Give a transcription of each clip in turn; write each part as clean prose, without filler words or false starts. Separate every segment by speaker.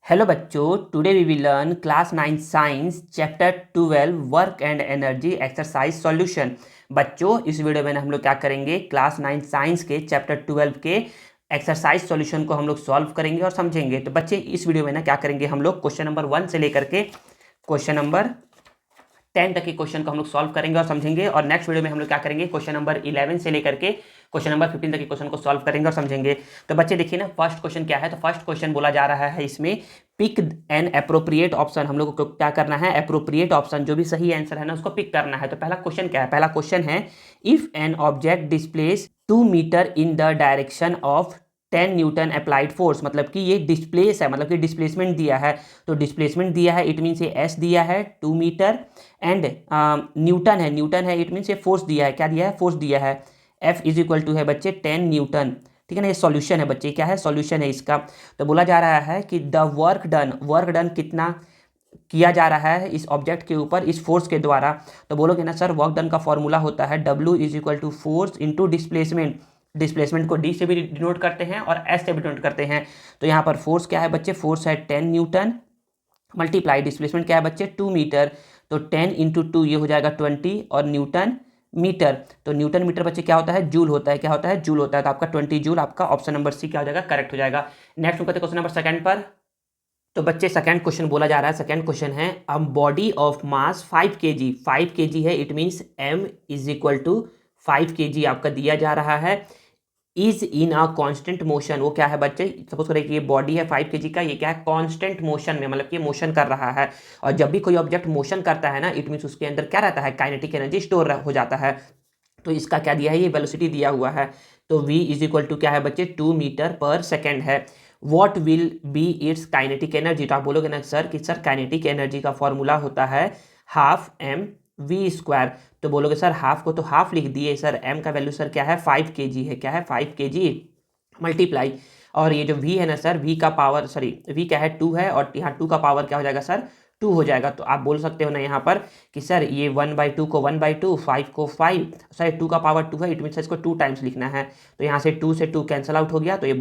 Speaker 1: Hello बच्चों, today we will learn class 9 science chapter 12 work and energy exercise solution. बच्चों, इस video में हम लोग क्या करेंगे, क्लास 9 साइंस के चैप्टर 12 के एक्सरसाइज सॉल्यूशन को हम लोग सॉल्व करेंगे और समझेंगे। तो बच्चे, इस वीडियो में ना क्या करेंगे, हम लोग क्वेश्चन नंबर 1 से लेकर के क्वेश्चन नंबर 10 तक के क्वेश्चन को हम लोग सॉल्व करेंगे और समझेंगे। और नेक्स्ट वीडियो में हम लोग क्या करेंगे, क्वेश्चन नंबर 11 से लेकर के क्वेश्चन नंबर 15 तक के क्वेश्चन को सॉल्व करेंगे और समझेंगे। तो बच्चे देखिए ना, फर्स्ट क्वेश्चन क्या है। तो फर्स्ट क्वेश्चन बोला जा रहा है इसमें, पिक एन एप्रोप्रिएट ऑप्शन। हम लोग को क्या करना है, एप्रोप्रिएट ऑप्शन, जो भी सही आंसर है ना उसको पिक करना है। तो पहला क्वेश्चन क्या है, पहला क्वेश्चन है, if an object displace 2 meter in the direction of 10 newton applied force, मतलब कि ये डिस्प्लेस है, मतलब कि डिस्प्लेसमेंट दिया है। तो डिस्प्लेसमेंट दिया है, इट मीन्स ये एस दिया है 2 मीटर, एंड न्यूटन है, इट मीन्स ये फोर्स दिया है। क्या दिया है, फोर्स दिया है। एफ इज इक्वल टू है बच्चे 10 न्यूटन। ठीक है ना, ये सॉल्यूशन है बच्चे, क्या है, सॉल्यूशन है इसका। तो बोला जा रहा है कि द वर्क डन कितना किया जा रहा है इस ऑब्जेक्ट के ऊपर इस फोर्स के द्वारा। तो बोलोगे ना सर, वर्क डन का फॉर्मूला होता है W is equal to force into displacement. Displacement को D से भी डिनोट करते हैं और S से भी डिनोट करते हैं। तो यहाँ पर फोर्स क्या है बच्चे, फोर्स है 10 न्यूटन मल्टीप्लाई डिस्प्लेसमेंट क्या है बच्चे 2 मीटर। तो 10 इंटू 2 ये हो जाएगा 20 और न्यूटन मीटर। तो न्यूटन मीटर बच्चे क्या होता है, जूल होता है। क्या होता है, जूल होता है। तो आपका 20 जूल, आपका ऑप्शन नंबर सी क्या हो जाएगा, करेक्ट हो जाएगा। नेक्स्ट हम करते क्वेश्चन नंबर सेकंड पर। तो बच्चे सेकंड क्वेश्चन बोला जा रहा है, सेकंड क्वेश्चन है, a body of mass 5 kg, 5 kg है, it means m is equal to 5 kg आपका दिया जा रहा है, is in a constant motion. वो क्या है बच्चे, सपोज करें कि ये बॉडी है 5 kg का, ये क्या है, कांस्टेंट मोशन में, मतलब कि मोशन कर रहा है। और जब भी कोई ऑब्जेक्ट मोशन करता है ना, इट मीन्स उसके अंदर क्या रहता है, काइनेटिक एनर्जी स्टोर हो जाता है। तो इसका क्या दिया है, ये वेलोसिटी दिया हुआ है। तो v इज इक्वल टू क्या है बच्चे, 2 मीटर पर सेकेंड है। What will be it's kinetic energy. तो आप बोलोगे ना सर कि सर काइनेटिक एनर्जी का फॉर्मूला होता है हाफ एम वी स्क्वायर। तो बोलोगे सर हाफ को तो हाफ लिख दिए सर, एम का वैल्यू सर क्या है 5 kg है, क्या है 5 kg मल्टीप्लाई, और ये जो v है ना सर, v का पावर, सॉरी v क्या है 2 है, और यहाँ 2 का पावर क्या हो जाएगा सर 2 हो जाएगा। तो आप बोल सकते हो ना यहाँ पर कि सर ये 1/2 को 1/2, 5 को 5, सॉरी 2 का पावर 2 है, इट मीन्स इसको 2 टाइम्स लिखना है। तो यहाँ से 2 से 2 कैंसिल आउट हो गया। तो ये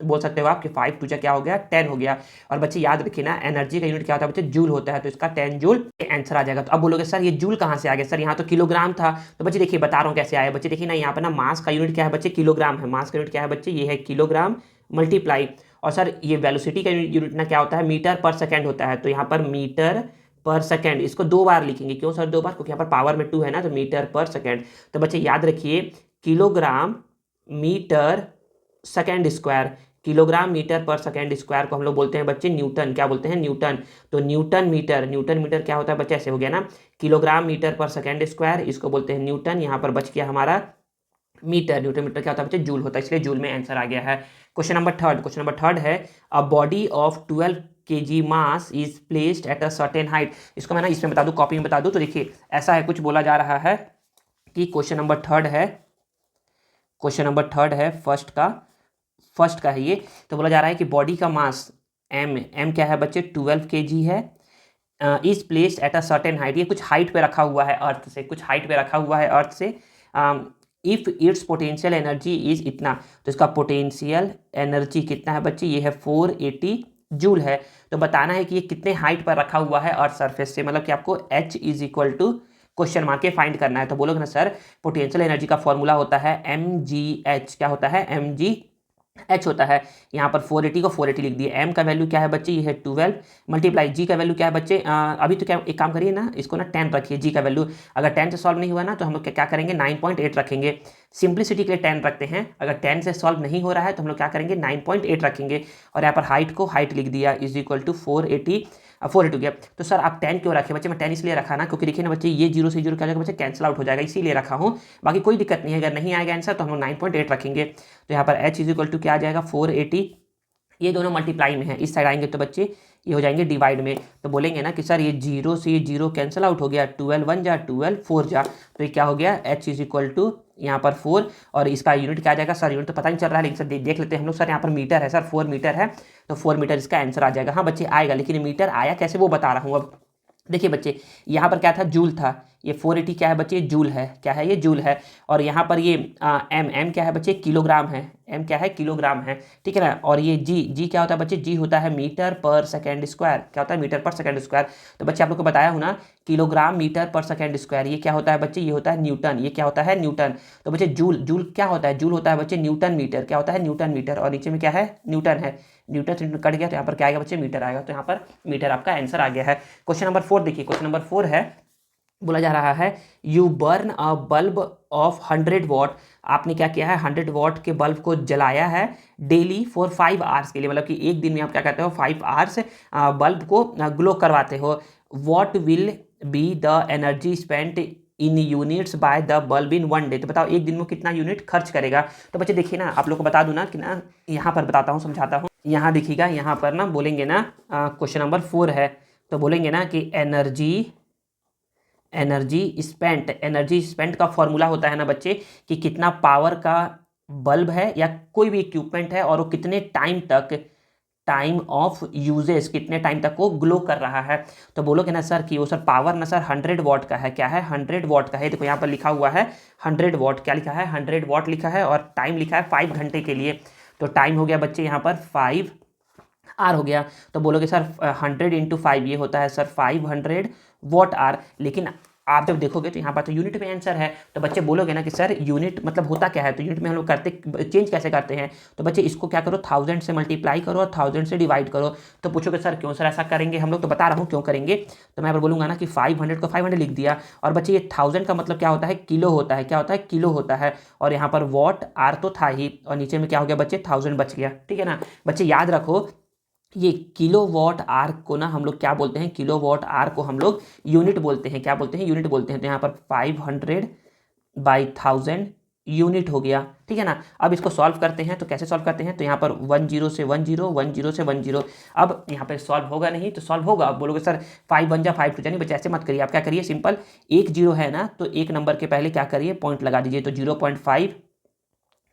Speaker 1: बोल सकते हो आप कि 5 2 क्या हो गया, 10 हो गया। और बच्चे याद रखिए ना, एनर्जी का यूनिट क्या होता है बच्चे, जूल होता है। तो इसका 10 जूल आंसर आ जाएगा। तो अब बोलोगे सर ये जूल कहाँ से आ गया, सर यहाँ तो किलोग्राम था। तो बच्चे देखिए बता रहा हूँ कैसे आया। बच्चे देखिए ना, यहाँ पर ना मास का यूनिट क्या है बच्चे, किलोग्राम है। मास का यूनिट क्या है बच्चे, ये है किलोग्राम मल्टीप्लाई, और सर ये वेलोसिटी का यूनिट ना क्या होता है, मीटर पर सेकेंड होता है। तो यहाँ पर मीटर पर सेकेंड, इसको 2 बार लिखेंगे। क्यों सर 2 बार, क्योंकि यहाँ पर पावर में 2 है ना, तो मीटर पर सेकेंड। तो बच्चे याद रखिए, kilogram meter second square, kilogram meter पर सेकेंड स्क्वायर को हम लोग बोलते हैं बच्चे न्यूटन। क्या बोलते हैं, न्यूटन। तो न्यूटन मीटर क्या होता है बच्चे, ऐसे हो गया ना, किलोग्राम मीटर पर सेकेंड स्क्वायर, इसको बोलते हैं न्यूटन। यहाँ पर बच गया हमारा मीटर। न्यूटन मीटर क्या होता है बच्चे, जूल होता है, इसलिए जूल में आंसर आ गया है। क्वेश्चन नंबर थर्ड है, a body of 12 kg mass is placed at a certain height. इसको मैं ना इसमें बता दूं, कॉपी में बता दूं। तो देखिए ऐसा है, कुछ बोला जा रहा है कि क्वेश्चन नंबर थर्ड है फर्स्ट का है ये। तो बोला जा रहा है कि बॉडी का मास m क्या है बच्चे, 12 kg है, is placed at a certain height. ये कुछ हाइट पे रखा हुआ है अर्थ से, कुछ हाइट पे रखा हुआ है अर्थ से। If it's potential energy is इतना, तो इसका पोटेंशियल एनर्जी कितना है बच्चे, ये है 480 जूल है। तो बताना है कि ये कितने हाइट पर रखा हुआ है अर्थ सरफेस से, मतलब कि आपको h is equal to question mark के फाइंड करना है। तो बोलोगे ना सर, पोटेंशियल एनर्जी का फॉर्मूला होता है mgh। क्या होता है, mgh होता है। यहाँ पर 480 को 480 लिख दिए। m का वैल्यू क्या है बच्चे, ये है 12 मल्टीप्लाई g का वैल्यू क्या है बच्चे, अभी तो क्या एक काम करिए ना, इसको ना 10 रखिए g का वैल्यू। अगर 10 से सॉल्व नहीं हुआ ना, तो हम लोग क्या करेंगे, 9.8 रखेंगे। सिंप्लिसिटी के लिए 10 रखते हैं। अगर 10 से सॉल्व नहीं हो रहा है तो हम लोग क्या करेंगे, 9.8 रखेंगे। और यहाँ पर हाइट को हाइट लिख दिया, इज इक्वल टू 480 हो गया। तो सर आप 10 क्यों रखे बच्चे, मैं 10 इसलिए रखा ना, क्योंकि देखिए ना बच्चे, ये 0 से 0 क्या हो जाएगा बच्चे, कैंसिल आउट हो जाएगा, इसीलिए रखा हूँ। बाकी कोई दिक्कत नहीं है, अगर नहीं आएगा आंसर तो हम लोग 9.8 रखेंगे। तो यहाँ पर h इज इक्वल टू क्या आ जाएगा, 480। ये दोनों मल्टीप्लाई में है, इस साइड आएंगे तो बच्चे ये हो जाएंगे डिवाइड में। तो बोलेंगे ना कि सर ये 0 से ये 0 कैंसिल आउट हो गया, 12 1 जा 12 4 जा, तो ये क्या हो गया, h इज इक्वल टू यहाँ पर 4, और इसका यूनिट क्या आ जाएगा सर, यूनिट तो पता नहीं चल रहा है, लेकिन सर देख लेते हैं हम लोग। सर यहाँ पर मीटर है सर, 4 मीटर है, तो 4 मीटर इसका आंसर आ जाएगा। हाँ बच्चे आएगा, लेकिन मीटर आया कैसे वो बता रहा हूँ अब। देखिए बच्चे, यहाँ पर क्या था, जूल था, ये 480 क्या है बच्चे, जूल है। क्या है ये, जूल है। और यहाँ पर ये एम क्या है बच्चे, किलोग्राम है। एम क्या है, किलोग्राम है, ठीक है ना। और ये जी क्या होता है बच्चे, जी होता है मीटर पर सेकेंड स्क्वायर। क्या होता है, मीटर पर सेकेंड स्क्वायर। तो बच्चे आप लोग को बताया हूँ ना, किलोग्राम मीटर पर सेकेंड स्क्वायर, ये क्या होता है बच्चे, ये होता है न्यूटन। ये क्या होता है, न्यूटन। तो बच्चे जूल क्या होता है, जूल होता है बच्चे न्यूटन मीटर। क्या होता है, न्यूटन मीटर। और नीचे में क्या है, न्यूटन है। न्यूटन से न्यूटन कट गया तो यहाँ पर क्या आएगा बच्चे, मीटर आएगा। तो यहाँ पर मीटर आपका आंसर आ गया है। क्वेश्चन नंबर 4 देखिए, क्वेश्चन नंबर 4 है, बोला जा रहा है you burn a bulb of 100 what. आपने क्या किया है, 100 वॉट के बल्ब को जलाया है डेली फॉर 5 आवर्स के लिए, मतलब कि एक दिन में आप क्या करते हो, 5 आवर्स बल्ब को ग्लो करवाते हो। What will be the energy spent in units by the bulb in 1 day. तो बताओ एक दिन में कितना यूनिट खर्च करेगा। तो बच्चे देखिए ना, आप लोग को बता दूं ना कि ना, यहाँ पर बताता हूँ, समझाता हूँ। यहाँ देखिएगा, यहाँ पर ना बोलेंगे ना, क्वेश्चन नंबर 4 है, तो बोलेंगे ना कि एनर्जी स्पेंट का फॉर्मूला होता है ना बच्चे, कि कितना पावर का बल्ब है या कोई भी इक्विपमेंट है और वो कितने टाइम तक, टाइम ऑफ यूजेस, कितने टाइम तक वो ग्लो कर रहा है। तो बोलोगे ना सर कि वो सर पावर ना सर 100 वॉट का है। क्या है, 100 वॉट का है। देखो यहाँ पर लिखा हुआ है 100 वॉट। क्या लिखा है, 100 वॉट लिखा है, और टाइम लिखा है 5 घंटे के लिए। तो टाइम हो गया बच्चे यहाँ पर 5 आर हो गया। तो बोलोगे सर 100 इंटू 5 ये होता है सर 500 वॉट आर। लेकिन आप जब देखोगे तो यहाँ पर तो यूनिट में आंसर है। तो बच्चे बोलोगे ना कि सर यूनिट मतलब होता क्या है, तो यूनिट में हम लोग करते चेंज कैसे करते हैं। तो बच्चे इसको क्या करो, 1000 से मल्टीप्लाई करो और 1000 से डिवाइड करो। तो पूछोगे सर क्यों सर ऐसा करेंगे हम लोग, तो बता रहा हूँ क्यों करेंगे। तो मैं बोलूँगा ना कि 500 को 500 लिख दिया, और बच्चे ये 1000 का मतलब क्या होता है, किलो होता है। क्या होता है, किलो होता है। और यहाँ पर वॉट आर तो था ही, और नीचे में क्या हो गया बच्चे, 1000 बच गया। ठीक है ना बच्चे, याद रखो ये किलो वॉट आर को ना हम लोग क्या बोलते हैं, किलो वॉट आर को हम लोग यूनिट बोलते हैं। क्या बोलते हैं, यूनिट बोलते हैं। तो यहाँ पर 500/1000 यूनिट हो गया। ठीक है ना। अब इसको सॉल्व करते हैं, तो कैसे सॉल्व करते हैं, तो यहाँ पर 10 से 10, 10 से 10। अब यहाँ पर सॉल्व होगा नहीं तो सॉल्व होगा। अब बोलोगे सर 5 1 जा 5 2 जा, नहीं बच्चे ऐसे मत करिए। आप क्या करिए, सिंपल एक जीरो है ना, तो एक नंबर के पहले क्या करिए, पॉइंट लगा दीजिए। तो 0.5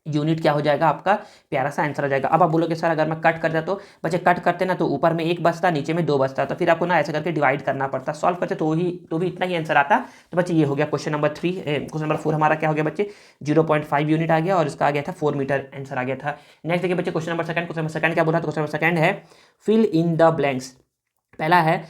Speaker 1: यूनिट क्या हो जाएगा आपका, प्यारा सा आंसर आ जाएगा। अब आप बोलोगे सर अगर मैं कट कर देता तो बच्चे कट करते ना, तो ऊपर में 1 बचता, नीचे में 2 बचता, तो फिर आपको ना ऐसे करके डिवाइड करना पड़ता। सॉल्व करते तो भी इतना ही आंसर आता। तो बच्चे ये हो गया क्वेश्चन नंबर 3। क्वेश्चन नंबर 4 हमारा क्या हो गया बच्चे, 0.5 यूनिट आ गया, और इसका आ गया था 4 मीटर आंसर आ गया था। नेक्स्ट देखिए बच्चे question number second. Question number second क्या बोला, तो क्वेश्चन नंबर सेकंड है फिल इन द ब्लैंक्स। पहला है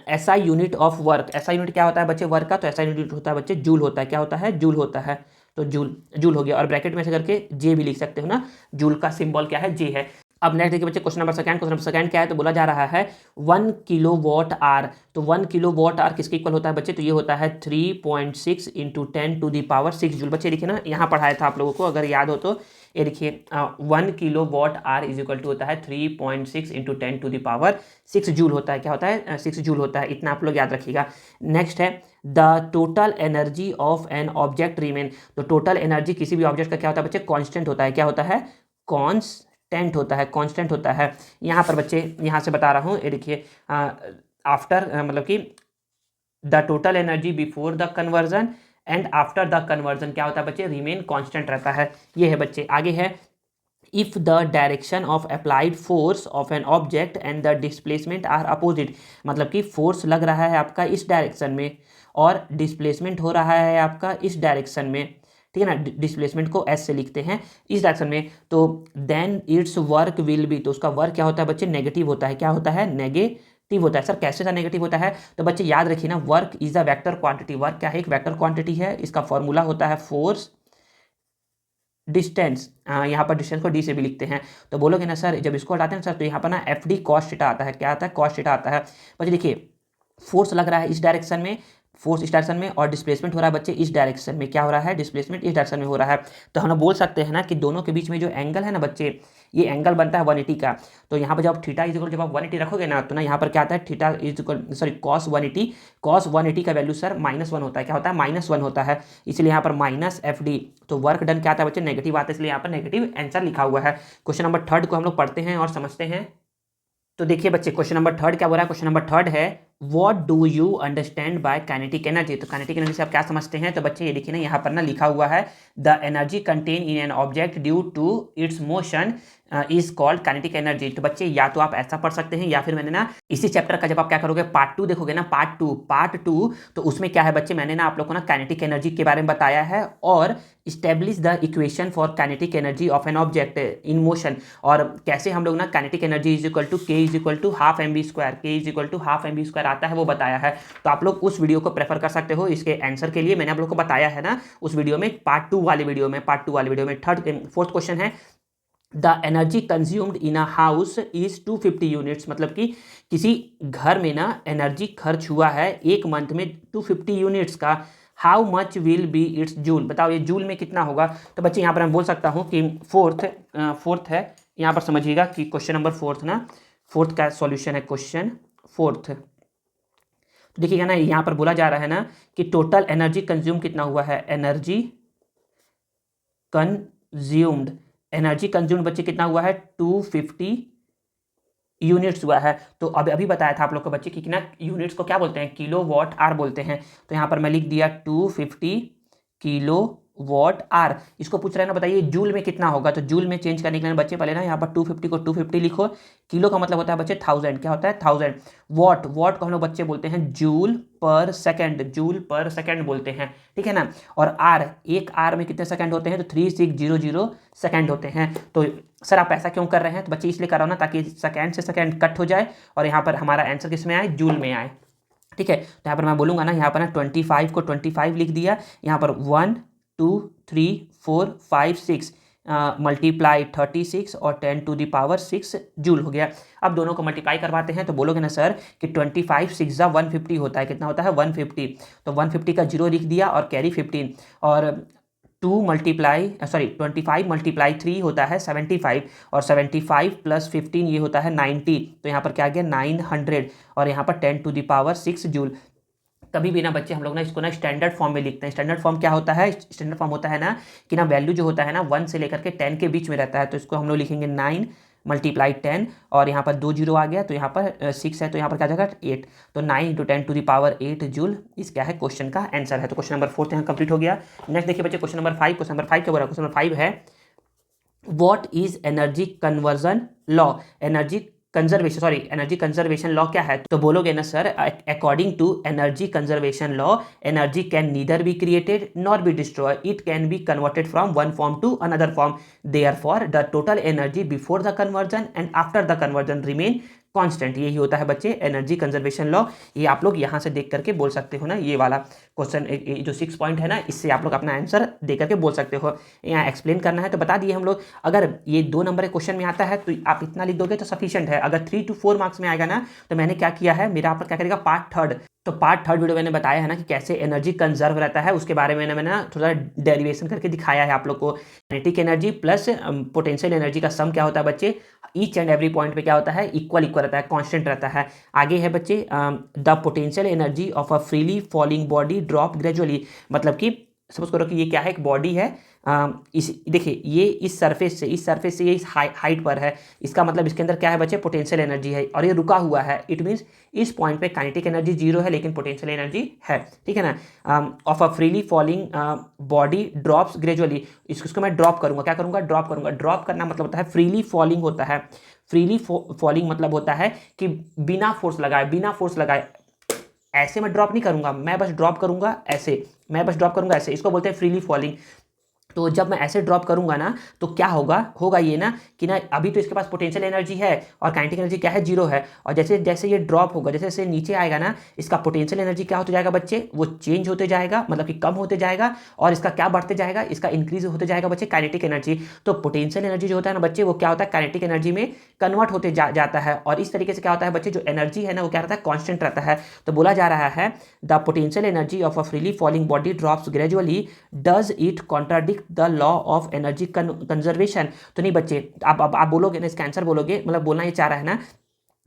Speaker 1: ऐसा यूनिट ऑफ वर्क। ऐसा यूनिट क्या होता है बच्चे, वर्क का। तो ऐसा यूनिट होता है बच्चे जूल होता है। क्या होता है, जूल होता है। तो जूल हो गया, और ब्रैकेट में से करके जे भी लिख सकते हो ना, जूल का सिंबल क्या है, जे है। अब नेक्स्ट देखिए बच्चे question number second. Question number second क्या है, तो बोला जा रहा है 1 किलो वॉट आर। तो 1 किलो वॉट आर किसके इक्वल होता है बच्चे, तो ये होता है 3.6 इंटू 10⁻6 जूल। बच्चे देखिए ना, यहाँ पढ़ाया था आप लोगों को, अगर याद हो तो। ये देखिए 1 kilowatt hour is equal to होता है 3.6 इंटू 10⁻6 जूल होता है। क्या होता है, 6 जूल होता है। इतना आप लोग याद रखिएगा। नेक्स्ट है the total energy of an object remain. तो टोटल एनर्जी किसी भी ऑब्जेक्ट का क्या होता है बच्चे, कांस्टेंट होता है। क्या होता है, कांस्टेंट होता है, कांस्टेंट होता है। यहाँ पर बच्चे यहाँ से बता रहा हूँ, ये देखिए आफ्टर मतलब कि the total energy before the conversion and after the conversion क्या होता है बच्चे, रिमेन कांस्टेंट रहता है। ये है बच्चे। आगे है if the direction of applied force of an object and the displacement are opposite. मतलब कि फोर्स लग रहा है आपका इस डायरेक्शन में, और डिस्प्लेसमेंट हो रहा है आपका इस डायरेक्शन में। ठीक है ना, डिस्प्लेसमेंट को एस से लिखते हैं, इस डायरेक्शन में। तो then its work will be. तो उसका वर्क क्या होता है बच्चे, नेगेटिव होता है। क्या होता है, नेगेटिव होता है। सर कैसे सा नेगेटिव होता है, तो बच्चे याद रखिए ना, work is a vector quantity. Work क्या है, एक वेक्टर क्वांटिटी है। इसका फॉर्मूला होता है फोर्स डिस्टेंस। यहाँ पर डिस्टेंस को डी से भी लिखते हैं। तो बोलोगे ना सर जब इसको हटाते हैं सर, तो यहाँ पर ना एफ डी कॉस थीटा आता है। क्या आता है, कॉस थीटा आता है। बच्चे देखिए फोर्स लग रहा है इस डायरेक्शन में, फोर्स इस डायरेक्शन में, और डिस्प्लेसमेंट हो रहा है बच्चे इस डायरेक्शन में। क्या हो रहा है, डिस्प्लेसमेंट इस डायरेक्शन में हो रहा है। तो हम लोग बोल सकते हैं ना कि दोनों के बीच में जो एंगल है ना बच्चे, ये एंगल बनता है 180 का। तो यहाँ पर जब थीटा इज इक्वल, जब आप 180 रखोगे ना, तो ना यहाँ पर क्या आता है, theta is equal sorry cos 180। Cos 180 का वैल्यू सर -1 होता है। क्या होता है, -1 होता है। इसलिए यहाँ पर माइनस एफ डी। तो वर्क डन क्या आता है बच्चे, नेगेटिव आता है, इसलिए यहाँ पर नेगेटिव आंसर लिखा हुआ है। क्वेश्चन नंबर 3 को हम लोग पढ़ते हैं और समझते हैं। तो देखिए बच्चे क्वेश्चन नंबर 3 क्या बोल रहा है, क्वेश्चन नंबर 3 है what do you understand by kinetic energy. तो काइनेटिक एनर्जी से आप क्या समझते हैं? तो बच्चे ये देखिए ना, यहाँ पर ना लिखा हुआ है the energy contain in an object due to its motion is called kinetic energy. तो बच्चे या तो आप ऐसा पढ़ सकते हैं, या फिर मैंने ना इसी चैप्टर का जब आप क्या करोगे पार्ट 2 देखोगे ना, पार्ट टू तो उसमें क्या है बच्चे, मैंने ना आप लोग को ना काइनेटिक एनर्जी के बारे में बताया है और establish the equation for kinetic energy of an object in motion, और कैसे हम लोग ना kinetic energy is equal to K is equal to half M V square, K is equal to half M V square आता है, वो बताया है। तो आप लोग उस वीडियो को प्रेफर कर सकते हो इसके आंसर के लिए। मैंने आप लोग को बताया है ना उस वीडियो में, पार्ट टू वाले वीडियो में फोर्थ क्वेश्चन है the energy consumed in a house is 250 units. मतलब कि किसी घर में ना एनर्जी खर्च हुआ है एक मंथ में 250 यूनिट्स का। How much will be it's joule. बताओ ये जूल में कितना होगा। तो बच्चे यहाँ पर मैं बोल सकता हूँ कि फोर्थ है, यहाँ पर समझिएगा कि क्वेश्चन नंबर फोर्थ का सॉल्यूशन है क्वेश्चन फोर्थ। तो देखिएगा ना, यहाँ पर बोला जा रहा है ना कि टोटल एनर्जी कंज्यूम कितना हुआ है, एनर्जी कंज्यूम्ड बच्चे कितना हुआ है, 250 यूनिट्स हुआ है। तो अभी बताया था आप लोग को बच्चे कि कितना यूनिट्स को क्या बोलते हैं, किलो वॉट आर बोलते हैं। तो यहाँ पर मैं लिख दिया 250 किलो वॉट आर। इसको पूछ रहे हैं ना, बताइए जूल में कितना होगा। तो जूल में चेंज करने के लिए बच्चे पहले ना यहाँ पर 250 को 250 लिखो, किलो का मतलब होता है बच्चे 1000, क्या होता है 1000। वॉट को हम लोग बच्चे बोलते हैं जूल पर सेकंड बोलते हैं, ठीक है ना। और आर, एक आर में कितने सेकंड होते हैं, तो 3600 सेकंड होते हैं। तो सर आप ऐसा क्यों कर रहे हैं, तो बच्चे इसलिए कर रहा हूँ ना ताकि सेकंड से सेकंड कट हो जाए और यहाँ पर हमारा आंसर किस में आए, जूल में आए, ठीक है। तो यहाँ पर मैं बोलूँगा ना, यहाँ पर ना 25 को 25 लिख दिया, यहाँ पर 1 2 3 4 5 6 मल्टीप्लाई 36 और 10⁶ जूल हो गया। अब दोनों को मल्टीप्लाई करवाते हैं तो बोलोगे ना सर कि 25 6 150 होता है, कितना होता है 150। तो 150 का जीरो लिख दिया और कैरी 15, और 25 मल्टीप्लाई 3 होता है 75, और 75 प्लस 15 ये होता है 90। तो यहाँ पर क्या आ गया 900, और यहाँ पर 10⁶ जूल। कभी भी ना बच्चे हम लोग ना इसको ना स्टैंडर्ड फॉर्म में लिखते हैं। स्टैंडर्ड फॉर्म क्या होता है, स्टैंडर्ड फॉर्म होता है ना कि ना वैल्यू जो होता है ना 1 से लेकर के 10 के बीच में रहता है। तो इसको हम लोग लिखेंगे 9 मल्टीप्लाई 10, और यहाँ पर 2 जीरो आ गया, तो यहाँ पर 6 है, तो यहाँ पर क्या जाएगा 8। तो 9 × 10⁸ जूल इस क्या है क्वेश्चन का आंसर है। तो क्वेश्चन नंबर 4 यहाँ कंप्लीट हो गया। नेक्स्ट देखिए बच्चे क्वेश्चन नंबर 5। क्वेश्चन नंबर 5 क्या बोला, क्वेश्चन नंबर 5 है what is energy conversion law. Energy conservation law क्या है। तो बोलोगे ना sir according to energy conservation law energy can neither be created nor be destroy, it can be converted from one form to another form, therefore the total energy before the conversion and after the conversion remain constant. यही होता है बच्चे energy conservation law. ये आप लोग यहाँ से देख करके बोल सकते हो ना, ये वाला क्वेश्चन जो 6 पॉइंट है ना, इससे आप लोग अपना आंसर दे करके बोल सकते हो। यहाँ एक्सप्लेन करना है तो बता दिए हम लोग। अगर ये 2 नंबर के क्वेश्चन में आता है तो आप इतना लिख दोगे तो सफिशिएंट है। अगर 3 to 4 मार्क्स में आएगा ना, तो मैंने क्या किया है, मेरा पर क्या करेगा पार्ट थर्ड। तो पार्ट थर्ड वीडियो मैंने बताया है ना कि कैसे एनर्जी कंजर्व रहता है, उसके बारे में मैंने थोड़ा डेरिवेशन करके दिखाया है आप लोग को। Kinetic energy plus potential energy का सम क्या होता है बच्चे, ईच एंड एवरी पॉइंट पे क्या होता है, इक्वल रहता है, कांस्टेंट रहता है। आगे है बच्चे the potential energy of a freely falling body drop gradually. मतलब कि सपोज करो कि ये क्या है, एक बॉडी है, इस देखिए ये इस सरफेस से ये इस हाइट पर है, इसका मतलब इसके अंदर क्या है बच्चे, पोटेंशियल एनर्जी है, और ये रुका हुआ है। इट मीन्स इस पॉइंट पे काइनेटिक एनर्जी 0 है लेकिन पोटेंशियल एनर्जी है, ठीक है ना। Of a freely falling body drops gradually, इसको मैं ड्रॉप करूंगा, क्या करूंगा, ड्रॉप करूंगा। ड्रॉप करना मतलब होता है फ्रीली फॉलिंग होता है। फ्रीली फॉलिंग मतलब होता है कि बिना फोर्स लगाए ऐसे मैं ड्रॉप नहीं करूंगा, मैं बस ड्रॉप करूंगा ऐसे, इसको बोलते हैं फ्रीली फॉलिंग। तो जब मैं ऐसे ड्रॉप करूंगा ना, तो क्या होगा ये ना कि ना अभी तो इसके पास पोटेंशियल एनर्जी है और काइनेटिक एनर्जी क्या है, 0 है। और जैसे जैसे ये ड्रॉप होगा, जैसे जैसे नीचे आएगा ना, इसका पोटेंशियल एनर्जी क्या होते जाएगा बच्चे, वो चेंज होते जाएगा, मतलब कि कम होते जाएगा, और इसका क्या बढ़ते जाएगा, इसका इंक्रीज होते जाएगा बच्चे, काइनेटिक एनर्जी। तो पोटेंशियल एनर्जी जो होता है ना बच्चे, वो क्या होता है, काइनेटिक एनर्जी में कन्वर्ट होते जाता है। और इस तरीके से क्या होता है बच्चे, जो एनर्जी है ना वो क्या रहता है, कॉन्स्टेंट रहता है। तो बोला जा रहा है the potential energy of a freely falling body drops gradually, does it contradict the law of energy conservation. तो नहीं बच्चे, आप बोलोगे ना, इसका आंसर बोलोगे, मतलब बोलना ये चाह रहा है ना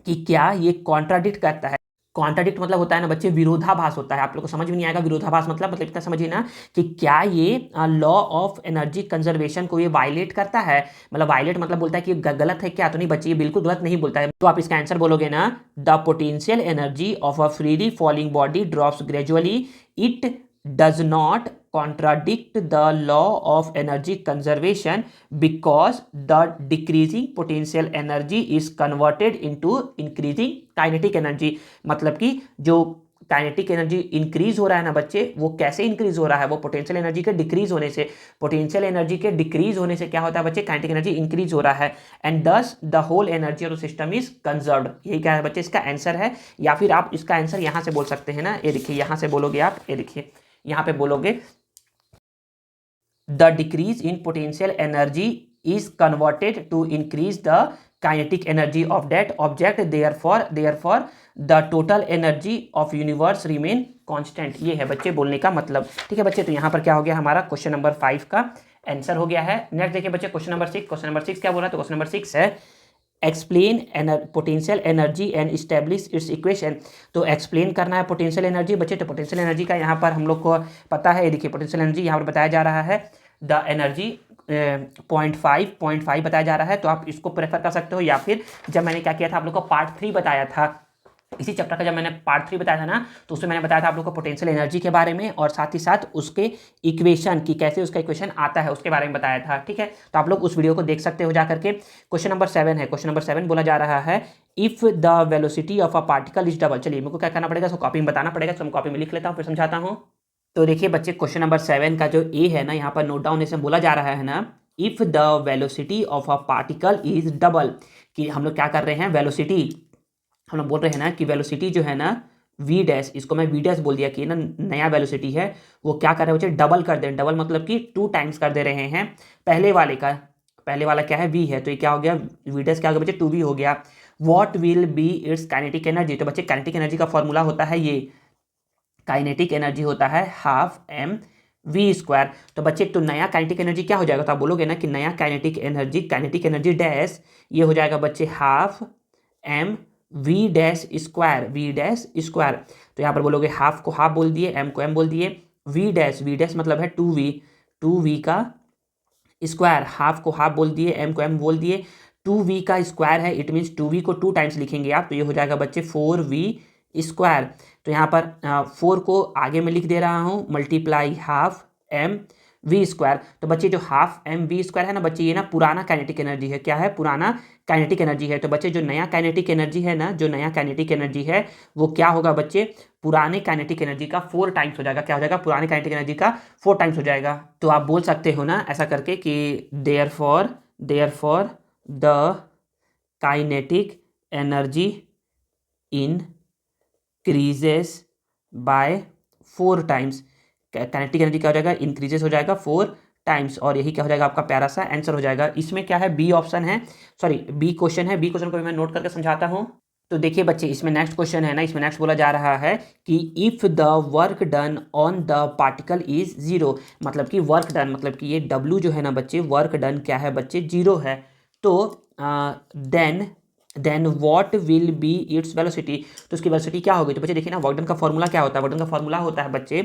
Speaker 1: कि क्या ये कॉन्ट्राडिक्ट करता है, कॉन्ट्राडिक्ट मतलब होता है ना बच्चे, विरोधाभास होता है। आप लोग को समझ में नहीं आएगा विरोधाभास मतलब इतना समझिए ना कि क्या ये लॉ ऑफ एनर्जी कंजर्वेशन को ये वायलेट करता है। मतलब वायलेट मतलब बोलता है कि गलत है क्या, तो नहीं बच्चे ये बिल्कुल गलत नहीं बोलता है। तो आप इसका आंसर बोलोगे ना, the potential energy of a freely falling body drops gradually, it does not contradict the law of energy conservation because the decreasing potential energy is converted into increasing kinetic energy। मतलब कि जो kinetic energy increase हो रहा है ना बच्चे, वो कैसे इंक्रीज हो रहा है, वो पोटेंशियल एनर्जी के डिक्रीज होने से। पोटेंशियल एनर्जी के डिक्रीज होने से क्या होता है बच्चे, काइनेटिक एनर्जी इंक्रीज हो रहा है, and thus the whole energy of the system is conserved. यही क्या है बच्चे, इसका आंसर है। या फिर आप इसका आंसर यहां से बोल सकते हैं ना, ये देखिए यहां से बोलोगे आप, ये देखिए यहां पे बोलोगे, the decrease in potential energy is converted to increase the kinetic energy of that object, therefore the total energy of universe remain constant. ये है बच्चे बोलने का मतलब। ठीक है बच्चे, तो यहां पर क्या हो गया हमारा क्वेश्चन नंबर 5 का आंसर हो गया है। नेक्स्ट देखिए बच्चे क्वेश्चन नंबर 6। क्वेश्चन नंबर 6 क्या बोला, तो क्वेश्चन नंबर 6 है explain potential energy and establish it's equation. तो एक्सप्लेन करना है पोटेंशियल एनर्जी बच्चे। तो पोटेंशियल एनर्जी का यहाँ पर हम लोग को पता है, देखिए पोटेंशियल एनर्जी यहाँ पर बताया जा रहा है, द एनर्जी 0.5 बताया जा रहा है। तो आप इसको प्रेफर कर सकते हो, या फिर जब मैंने क्या किया था आप लोग को पार्ट 3 बताया था इसी चैप्टर का, जब मैंने पार्ट 3 बताया था ना, तो उसमें मैंने बताया था आप लोग को पोटेंशियल एनर्जी के बारे में, और साथ ही साथ उसके इक्वेशन की, कैसे उसका इक्वेशन आता है उसके बारे में बताया था। ठीक है, तो आप लोग उस वीडियो को देख सकते हो जाकर के। क्वेश्चन नंबर 7 है। क्वेश्चन नंबर 7 बोला जा रहा है, if the velocity of a particle is double. चलिए मेरे को क्या करना पड़ेगा, उसको कॉपी में बताना पड़ेगा, तो मैं कॉपी में लिख लेता हूँ फिर समझाता हूँ। तो देखिए बच्चे क्वेश्चन नंबर 7 का जो ए है ना, यहाँ पर नोट डाउन ऐसे बोला जा रहा है ना, if the velocity of a particle is double, कि हम लोग क्या कर रहे हैं, वेलोसिटी हम लोग बोल रहे हैं ना कि वेलोसिटी जो है ना वी डैश, इसको मैं वी डैश बोल दिया कि ना नया वेलोसिटी है, वो क्या कर रहे हैं बच्चे, डबल कर दें। डबल मतलब कि 2 टाइम्स कर दे रहे हैं पहले वाले का। पहले वाला क्या है, वी है, तो ये क्या हो गया, वी डैश क्या हो गया बच्चे, 2v हो गया। What will be it's kinetic energy. तो बच्चे काइनेटिक एनर्जी का फॉर्मूला होता है ये, काइनेटिक एनर्जी होता है हाफ एम वी स्क्वायर। तो बच्चे तो नया काइनेटिक एनर्जी क्या हो जाएगा, तो आप बोलोगे ना कि नया काइनेटिक एनर्जी डैश, ये हो जाएगा बच्चे half m v dash square. तो यहाँ पर बोलोगे हाफ को हाफ बोल दिए, एम को एम बोल दिए, वी डैश मतलब है 2v का स्क्वायर, हाफ को हाफ बोल दिए, एम को एम बोल दिए, 2v का स्क्वायर है, इट मीन्स 2v को 2 टाइम्स लिखेंगे आप, तो ये हो जाएगा बच्चे 4v स्क्वायर। तो यहाँ पर 4 को आगे में लिख दे रहा हूँ, multiply half m v square. तो बच्चे जो हाफ एम वी स्क्वायर है ना बच्चे, ये ना पुराना काइनेटिक एनर्जी है। क्या है, पुराना काइनेटिक एनर्जी है। तो बच्चे जो नया काइनेटिक एनर्जी है ना, जो नया काइनेटिक एनर्जी है वो क्या होगा बच्चे, पुराने काइनेटिक एनर्जी का 4 टाइम्स हो जाएगा। क्या हो जाएगा, पुराने काइनेटिक एनर्जी का 4 टाइम्स हो जाएगा। तो आप बोल सकते हो ना ऐसा करके कि therefore the kinetic energy increases by 4 times. Kinetic energy क्या हो जाएगा, इंक्रीजेस हो जाएगा 4 टाइम्स, और यही क्या हो जाएगा आपका प्यारा सा आंसर हो जाएगा। इसमें क्या है, बी ऑप्शन है, सॉरी बी क्वेश्चन है। बी क्वेश्चन को भी मैं नोट करके समझाता हूँ। तो देखिए बच्चे इसमें नेक्स्ट क्वेश्चन है ना, इसमें नेक्स्ट बोला जा रहा है कि if the work done on the particle is 0। मतलब कि वर्क डन मतलब कि ये W जो है ना बच्चे, वर्क डन क्या है बच्चे, 0 है। तो then what will be its velocity. तो उसकी वेलोसिटी क्या होगी, तो बच्चे देखिए ना वर्क डन का फॉर्मूला क्या होता है, वर्क डन का फॉर्मूला होता है बच्चे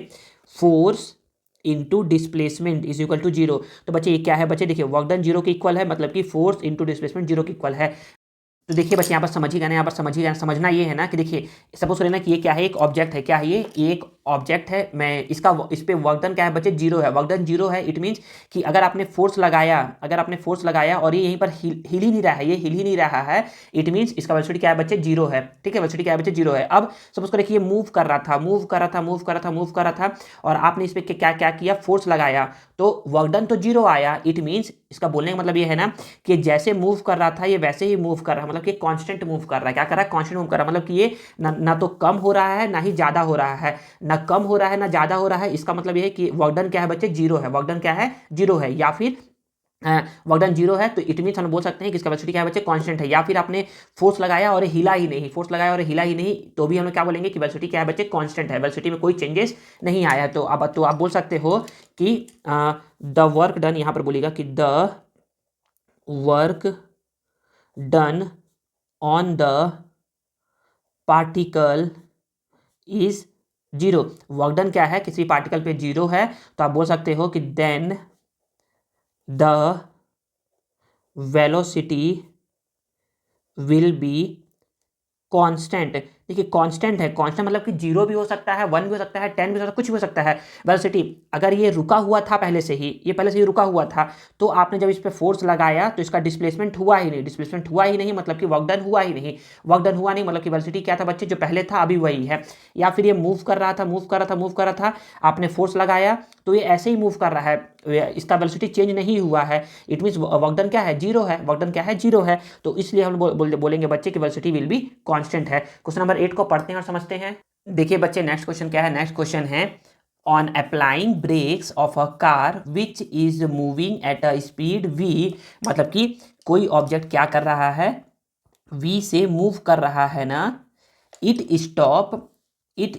Speaker 1: force into displacement is equal to 0। तो बच्चे ये क्या है बच्चे, देखिए वर्क डन 0 के इक्वल है, मतलब कि फोर्स इंटू डिस्प्लेसमेंट 0 के इक्वल है। तो देखिए बच्चे यहाँ पर समझिएगा ना, यहाँ पर समझिएगा, समझना ये है ना कि देखिए सपोज करें ना कि ये क्या है, एक ऑब्जेक्ट है। क्या है ये एक ऑब्जेक्ट है, मैं इसका इस पे वर्क डन क्या है बच्चे, 0 है। वर्क डन 0 है, इट मीन्स कि अगर आपने फोर्स लगाया और ये यहीं पर हिल ही नहीं रहा है, ये हिल ही नहीं रहा है, इट मीन्स इसका वेलोसिटी क्या है बच्चे, 0 है। ठीक है, वेलोसिटी क्या है बच्चे, 0 है। अब सपोज करें कि ये मूव कर रहा था और आपने इस पर क्या क्या किया, फोर्स लगाया, तो वर्क डन तो 0 आया। इट मीन्स इसका बोलने का मतलब ये है ना कि जैसे मूव कर रहा था ये वैसे ही मूव कर रहा है, मतलब कि कांस्टेंट मूव कर रहा है। क्या कर रहा है, कांस्टेंट मूव कर रहा है, मतलब कि ये ना तो कम हो रहा है ना ही ज्यादा हो रहा है, ना कम हो रहा है ना ज्यादा हो रहा है। इसका मतलब ये है कि वर्क डन क्या है बच्चे, 0 है। वर्क डन क्या है, 0 है। या फिर वर्क डन 0 है, तो इट मीन्स हम बोल सकते हैं कि इसका वेलोसिटी क्या है बच्चे, कांस्टेंट है। या फिर आपने फोर्स लगाया और हिला ही नहीं, तो भी हम लोग क्या बोलेंगे कि वेलोसिटी क्या है बच्चे, कांस्टेंट है, वेलोसिटी में कोई चेंजेस नहीं आया। तो आप बोल सकते हो कि द वर्क डन, यहां पर बोलेगा कि the work done on the particle is zero. Work done क्या है, किसी पार्टिकल पे जीरो है, तो आप बोल सकते हो कि then the velocity will be constant. देखिए कांस्टेंट है, कांस्टेंट मतलब कि जीरो भी हो सकता है, वन भी हो सकता है, 10 भी हो सकता है, कुछ भी हो सकता है। वेलोसिटी अगर ये रुका हुआ था पहले से ही, ये पहले से ही रुका हुआ था, तो आपने जब इस पर फोर्स लगाया तो इसका डिस्प्लेसमेंट हुआ ही नहीं। डिस्प्लेसमेंट हुआ ही नहीं मतलब कि वर्क डन हुआ ही नहीं। वर्क डन हुआ नहीं मतलब कि वेलोसिटी क्या था बच्चे, जो पहले था अभी वही है। या फिर ये मूव कर रहा था, मूव कर रहा था, मूव कर रहा था, आपने फोर्स लगाया तो ये ऐसे ही मूव कर रहा है, इसका वेलोसिटी चेंज नहीं हुआ है। इट मीन्स वर्क डन क्या है, जीरो है। वर्क डन क्या है, जीरो है। तो इसलिए हम बोलेंगे बच्चे कि वेलोसिटी विल बी कांस्टेंट है। क्वेश्चन नंबर 8 को पढ़ते हैं और समझते हैं। देखिए बच्चे नेक्स्ट क्वेश्चन क्या है, नेक्स्ट क्वेश्चन है on applying brakes of a car which is moving at a speed v. मतलब कि कोई ऑब्जेक्ट क्या कर रहा है, वी से मूव कर रहा है ना। It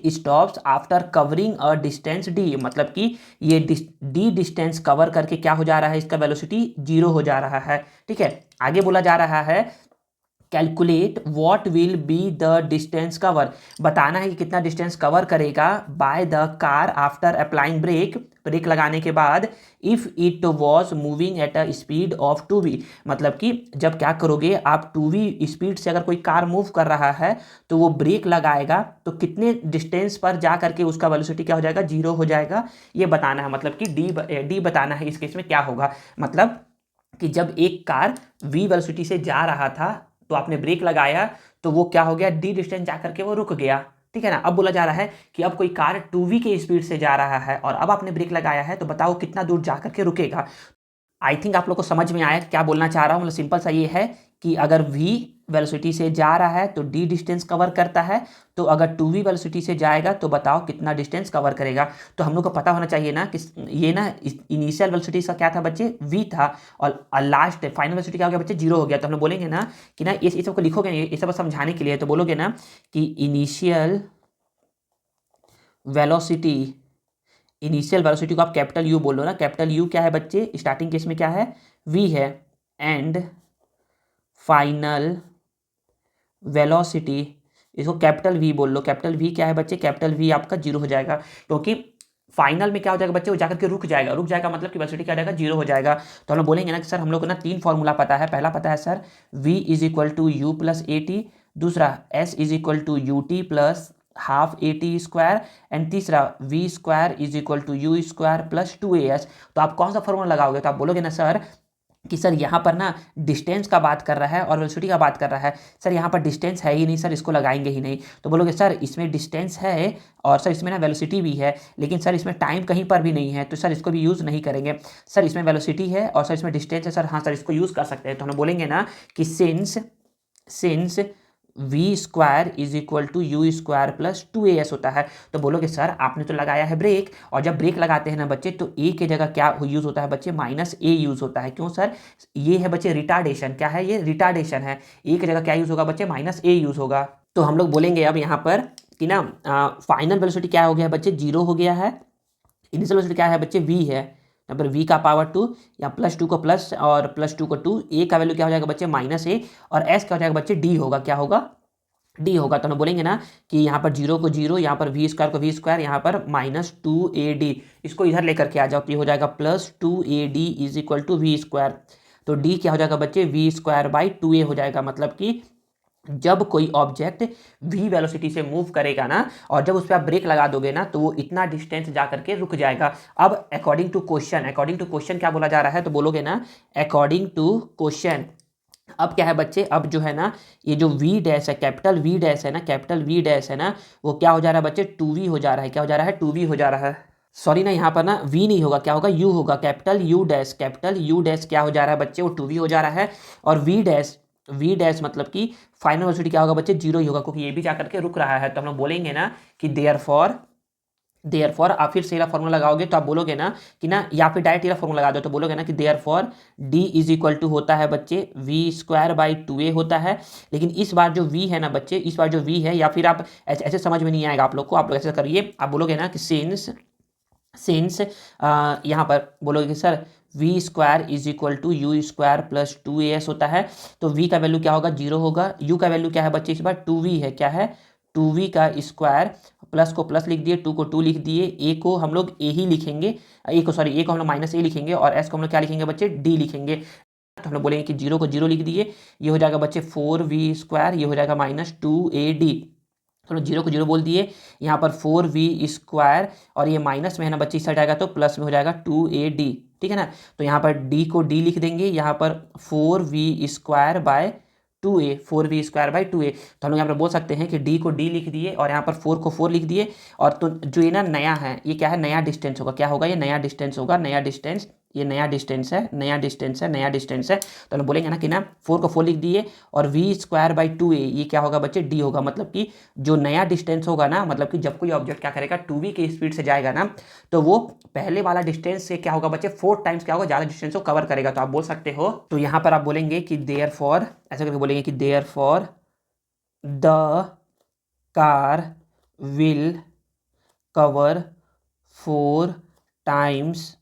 Speaker 1: stops after covering a distance D. मतलब कि ये डी डिस्टेंस कवर करके क्या हो जा रहा है, इसका वेलोसिटी जीरो हो जा रहा है। ठीक है, आगे बोला जा रहा है calculate what will be the distance cover. बताना है कि कितना डिस्टेंस कवर करेगा by the car after applying brake, brake लगाने के बाद, if it was moving at a speed of 2v। मतलब कि जब क्या करोगे आप, 2v स्पीड से अगर कोई कार मूव कर रहा है तो वो ब्रेक लगाएगा तो कितने डिस्टेंस पर जा करके उसका वेलोसिटी क्या हो जाएगा, जीरो हो जाएगा। ये बताना है, मतलब कि डी बताना है इस केस में क्या होगा। मतलब कि जब एक कार v वेलोसिटी से जा रहा था तो आपने ब्रेक लगाया तो वो क्या हो गया, डी डिस्टेंस जा करके वो रुक गया। ठीक है ना। अब बोला जा रहा है कि अब कोई कार 2v के स्पीड से जा रहा है और अब आपने ब्रेक लगाया है, तो बताओ कितना दूर जा करके रुकेगा। आई थिंक आप लोग को समझ में आया क्या बोलना चाह रहा हूँ। मतलब सिंपल सा ये है कि अगर v वेलोसिटी से जा रहा है तो d डिस्टेंस कवर करता है, तो अगर 2v वेलोसिटी से जाएगा तो बताओ कितना डिस्टेंस कवर करेगा। तो हम लोग को पता होना चाहिए ना कि ये ना इनिशियल वेलोसिटी का क्या था बच्चे, v था, और लास्ट फाइनल वेलोसिटी क्या हो गया बच्चे, जीरो हो गया। तो हम लोग बोलेंगे ना कि ना ये सब को लिखोगे, ये सब समझाने के लिए, तो बोलोगे ना कि इनिशियल वेलोसिटी, इनिशियल वेलोसिटी को आप कैपिटल यू बोल लो ना। कैपिटल यू क्या है बच्चे, स्टार्टिंग केस में क्या है, v है, एंड फाइनल वेलोसिटी, इसको कैपिटल वी बोल लो। कैपिटल वी क्या है बच्चे, कैपिटल वी आपका जीरो हो जाएगा, क्योंकि फाइनल में क्या हो जाएगा बच्चे, वो जाकर के रुक जाएगा। रुक जाएगा मतलब कि वेलोसिटी क्या हो जाएगा, जीरो हो जाएगा। तो हम लोग बोलेंगे ना कि सर हम लोग को ना 3 फॉर्मूला पता है। पहला पता है sir v is equal to u plus a t, दूसरा s is equal to u t plus half a t square, and तीसरा v square is equal to u square plus 2as। तो आप कौन सा फॉर्मूला लगाओगे, तो आप बोलोगे ना सर कि सर यहाँ पर ना डिस्टेंस का बात कर रहा है और वेलोसिटी का बात कर रहा है, सर यहाँ पर डिस्टेंस है ही नहीं, सर इसको लगाएंगे ही नहीं। तो बोलोगे सर इसमें डिस्टेंस है और सर इसमें ना वेलोसिटी भी है, लेकिन सर इसमें टाइम कहीं पर भी नहीं है, तो सर इसको भी यूज़ नहीं करेंगे। सर इसमें वेलोसिटी है और सर इसमें डिस्टेंस है, सर हाँ सर इसको यूज़ कर सकते हैं। तो हम बोलेंगे ना कि since v square is equal to u square plus 2as होता है। तो बोलोगे सर आपने तो लगाया है ब्रेक, और जब ब्रेक लगाते हैं ना बच्चे तो ए की जगह क्या यूज़ होता है बच्चे, माइनस ए यूज़ होता है। क्यों सर, ये है बच्चे रिटार्डेशन। क्या है ये, रिटार्डेशन है। ए की जगह क्या यूज़ होगा बच्चे, माइनस ए यूज़ होगा। तो हम लोग बोलेंगे अब यहाँ पर कि ना फाइनल वेलोसिटी क्या हो गया बच्चे, जीरो हो गया है। इनिशियल वेलोसिटी क्या है बच्चे, वी है, यहाँ पर v का पावर 2, या प्लस 2 को प्लस और प्लस 2 को 2, a का वैल्यू क्या हो जाएगा बच्चे, माइनस ए, और s क्या हो जाएगा बच्चे, d होगा। क्या होगा, d होगा। तो हम बोलेंगे ना कि यहाँ पर जीरो को जीरो, यहाँ पर v स्क्वायर को v स्क्वायर, यहाँ पर माइनस 2ad, इसको इधर लेकर के आ जाओ तो ये हो जाएगा plus 2ad is equal to v square. तो d क्या हो जाएगा बच्चे, v स्क्वायर बाई 2a हो जाएगा। मतलब कि जब कोई ऑब्जेक्ट v वेलोसिटी से मूव करेगा ना, और जब उस पर आप ब्रेक लगा दोगे ना, तो वो इतना डिस्टेंस जा करके रुक जाएगा। अब अकॉर्डिंग टू क्वेश्चन क्या बोला जा रहा है, तो बोलोगे ना अकॉर्डिंग टू क्वेश्चन। अब क्या है बच्चे, अब जो है ना ये जो v डैश है, कैपिटल v डैश है ना, कैपिटल v डैश है ना, वो क्या हो जा रहा है बच्चे, 2v हो जा रहा है। क्या हो जा रहा है, 2v हो जा रहा है। सॉरी ना, यहाँ पर ना v नहीं होगा, क्या होगा, u होगा। कैपिटल u डैश क्या हो जा रहा है बच्चे, वो 2v हो जा रहा है। और v डैश मतलब कि फाइनल वेलोसिटी क्या होगा बच्चे, जीरो ही होगा, क्योंकि ये भी जाकर के रुक रहा है। तो हम लोग बोलेंगे ना कि देयरफॉर आप फिर से फॉर्मूला लगाओगे तो आप बोलोगे ना कि ना, या फिर डायरेक्ट ये फॉर्मूला लगा दो, तो बोलोगे ना कि therefore d is equal to होता है बच्चे v स्क्वायर बाई 2a होता है। लेकिन इस बार जो v है ना बच्चे, इस बार जो v है, या फिर आप ऐसे समझ में नहीं आएगा आप लोग को, आप लोग ऐसे करिए, आप बोलोगे ना कि सिंस यहाँ पर बोलोगे कि sir v square is equal to u square plus 2as होता है। तो v का वैल्यू क्या होगा, जीरो होगा। u का वैल्यू क्या है बच्चे, इस बार 2v है, क्या है, 2v का स्क्वायर प्लस को प्लस लिख दिए, 2 को 2 लिख दिए, ए को हम लोग ए ही लिखेंगे, ए को हम लोग माइनस ए लिखेंगे और एस को हम लोग क्या लिखेंगे बच्चे, डी लिखेंगे। तो हम लोग बोलेंगे कि 0 को 0 लिख दिए, ये हो जाएगा बच्चे 4v², ये हो जाएगा -2ad। तो 0 को 0 बोल दिए, यहाँ पर 4v² और ये माइनस में है ना बच्चे, इस साइड आएगा तो प्लस में हो जाएगा 2ad, ठीक है ना। तो यहाँ पर d को d लिख देंगे, यहाँ पर 4v²/2a, 4v²/2a। तो हम लोग यहाँ पर बोल सकते हैं कि d को d लिख दिए और यहाँ पर 4 को 4 लिख दिए। और तो जो ये ना नया है, ये क्या है, नया डिस्टेंस होगा, क्या होगा, ये नया डिस्टेंस होगा, नया डिस्टेंस, ये नया डिस्टेंस है, नया डिस्टेंस है, नया डिस्टेंस है। तो हम बोलेंगे ना कि ना 4 को 4 लिख दिए और v²/2a, ये क्या होगा बच्चे, d होगा। मतलब कि जो नया डिस्टेंस होगा ना, मतलब कि जब कोई ऑब्जेक्ट क्या करेगा 2v की स्पीड से जाएगा ना, तो वो पहले वाला डिस्टेंस से क्या होगा बच्चे, 4 टाइम्स क्या होगा, ज़्यादा डिस्टेंस को कवर करेगा। तो आप बोल सकते हो, तो यहाँ पर आप बोलेंगे कि देयरफॉर, ऐसे करके बोलेंगे कि therefore the car will cover 4 times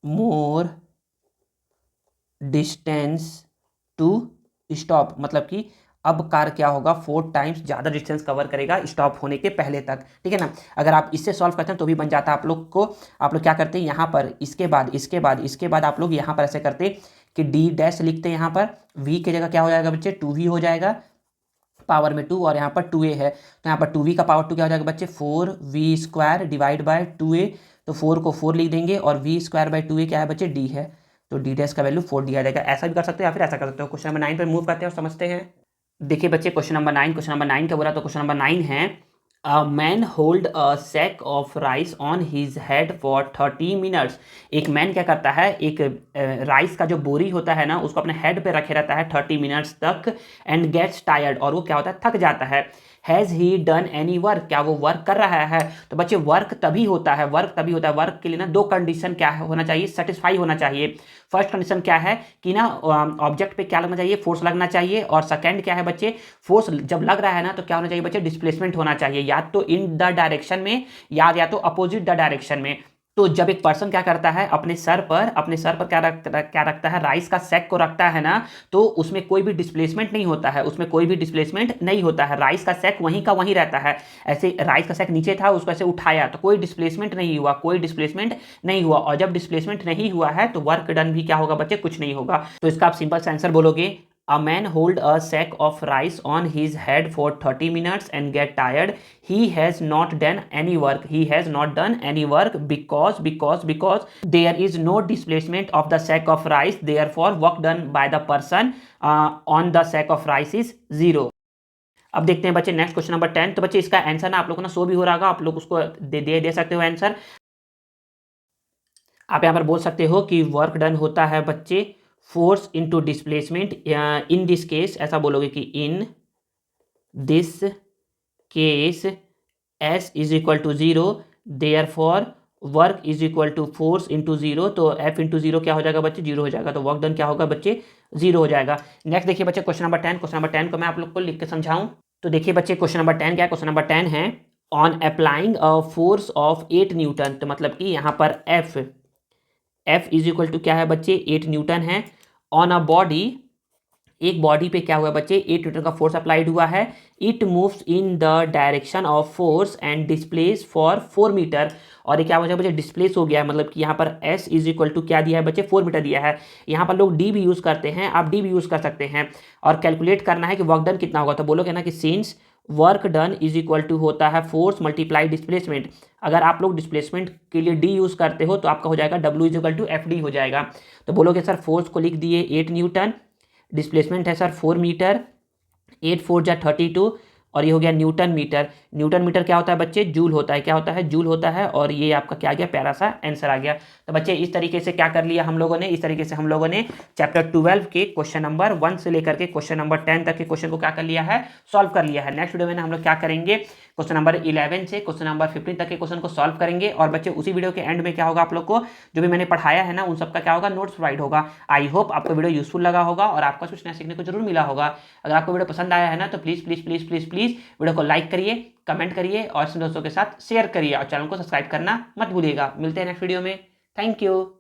Speaker 1: more distance to stop. मतलब कि अब कार क्या होगा, 4 टाइम्स ज़्यादा डिस्टेंस कवर करेगा स्टॉप होने के पहले तक, ठीक है ना। अगर आप इससे सॉल्व करते हैं तो भी बन जाता है। आप लोग क्या करते हैं, यहाँ पर इसके बाद आप लोग यहाँ पर ऐसे करते कि डी डैश लिखते हैं, यहाँ पर v की जगह क्या हो जाएगा बच्चे, 2v हो जाएगा, पावर में 2, और यहाँ पर 2a है तो यहाँ पर 2v का पावर 2 क्या हो जाएगा बच्चे, 4v² डिवाइड बाय 2a। तो 4 को 4 लिख देंगे और v²/2a क्या है बच्चे, d है, तो d डैश का वैल्यू 4 दिया जाएगा। ऐसा भी कर सकते हो या फिर ऐसा कर सकते हो। क्वेश्चन नंबर 9 पर मूव करते हैं और समझते हैं। देखिए बच्चे क्वेश्चन नंबर 9 क्या बोला, तो क्वेश्चन नंबर 9 है, a man hold a sack of rice on his head for 30 minutes. एक मैन क्या करता है, एक राइस का जो बोरी होता है ना, उसको अपने हेड पे रखे रहता है 30 मिनट्स तक, एंड गेट्स टायर्ड, और वो क्या होता है, थक जाता है। Has he done any work, क्या वो वर्क कर रहा है। तो बच्चे वर्क तभी होता है, वर्क के लिए ना 2 कंडीशन क्या होना चाहिए, सेटिस्फाई होना चाहिए। फर्स्ट कंडीशन क्या है कि ना ऑब्जेक्ट पे क्या लगना चाहिए, फोर्स लगना चाहिए। और सेकंड क्या है बच्चे, फोर्स जब लग रहा है ना तो क्या होना चाहिए बच्चे, डिस्प्लेसमेंट होना चाहिए, या तो इन द डायरेक्शन में या तो अपोजिट द डायरेक्शन में। तो जब एक पर्सन क्या करता है, अपने सर पर क्या रखता है, राइस का सैक को रखता है ना, तो उसमें कोई भी डिस्प्लेसमेंट नहीं होता है, राइस का सैक वहीं का वहीं रहता है। ऐसे राइस का सैक नीचे था, उसको ऐसे उठाया तो कोई डिस्प्लेसमेंट नहीं हुआ, और जब डिस्प्लेसमेंट नहीं हुआ है तो वर्क डन भी क्या होगा बच्चे, कुछ नहीं होगा। तो इसका आप सिंपल से आंसर बोलोगे, A man hold a sack of rice on his head for 30 minutes and get tired. He has not done any work. Because there is no displacement of the sack of rice. Therefore, work done by the person on the sack of rice is 0. अब देखते हैं बच्चे next question number 10। तो बच्चे इसका answer ना आप लोगों को ना शो भी हो रहा होगा, आप लोग उसको दे सकते हो आंसर। आप यहाँ पर बोल सकते हो कि वर्क डन होता है बच्चे force into displacement. In this case ऐसा बोलोगे कि in this case S is equal to 0, therefore work is equal to force into 0। तो F इंटू 0 क्या हो जाएगा बच्चे, 0 हो जाएगा। तो वर्क डन क्या होगा बच्चे, 0 हो जाएगा। नेक्स्ट देखिए बच्चे क्वेश्चन नंबर 10 को मैं आप लोग को लिख के समझाऊं। तो देखिए बच्चे क्वेश्चन नंबर 10 क्या है, क्वेश्चन नंबर 10 है, on applying a force of 8 Newton. तो मतलब कि यहाँ पर F इज इक्वल टू क्या है बच्चे, 8 न्यूटन है। ऑन अ बॉडी, एक बॉडी पे क्या हुआ बच्चे, 8 न्यूटन का फोर्स अप्लाइड हुआ है। It moves in the direction of force and displace for 4 metre. और ये क्या हो जाएगा बच्चे, डिस्प्लेस हो गया है। मतलब कि यहाँ पर S इज इक्वल टू क्या दिया है बच्चे, 4 मीटर दिया है। यहाँ पर लोग D भी यूज़ करते हैं, आप D भी यूज़ कर सकते हैं। और कैलकुलेट करना है कि वर्क डन कितना होगा। तो बोलोगे ना कि since work done is equal to होता है फोर्स मल्टीप्लाई डिस्प्लेसमेंट। अगर आप लोग डिस्प्लेसमेंट के लिए D यूज़ करते हो तो आपका हो जाएगा W is equal to FD हो जाएगा। तो बोलोगे सर फोर्स को लिख दिए 8 न्यूटन, डिस्प्लेसमेंट है सर 4 मीटर, 8 4 जा 32, और ये हो गया न्यूटन मीटर। न्यूटन मीटर क्या होता है बच्चे, जूल होता है, क्या होता है, जूल होता है। और ये आपका क्या आ गया, प्यारा सा आंसर आ गया। तो बच्चे इस तरीके से क्या कर लिया हम लोगों ने, इस तरीके से हम लोगों ने चैप्टर 12 के क्वेश्चन नंबर 1 से लेकर के क्वेश्चन नंबर 10 तक के क्वेश्चन को क्या कर लिया है, सॉल्व कर लिया है। नेक्स्ट वीडियो में हम लोग क्या करेंगे, क्वेश्चन नंबर 11 से क्वेश्चन नंबर 15 तक के क्वेश्चन को सॉल्व करेंगे। और बच्चे उसी वीडियो के एंड में क्या होगा, आप लोग को जो भी मैंने पढ़ाया है ना उन सबका क्या होगा, नोट्स प्रोवाइड होगा। आई होप आपको वीडियो यूजफुल लगा होगा और आपको कुछ नया सीखने को जरूर मिला होगा। अगर आपको वीडियो पसंद आया है ना तो please please please please please video को लाइक करिए, कमेंट करिए और अपने दोस्तों के साथ शेयर करिए, और चैनल को सब्सक्राइब करना मत भूलिएगा। मिलते हैं नेक्स्ट वीडियो में। Thank you.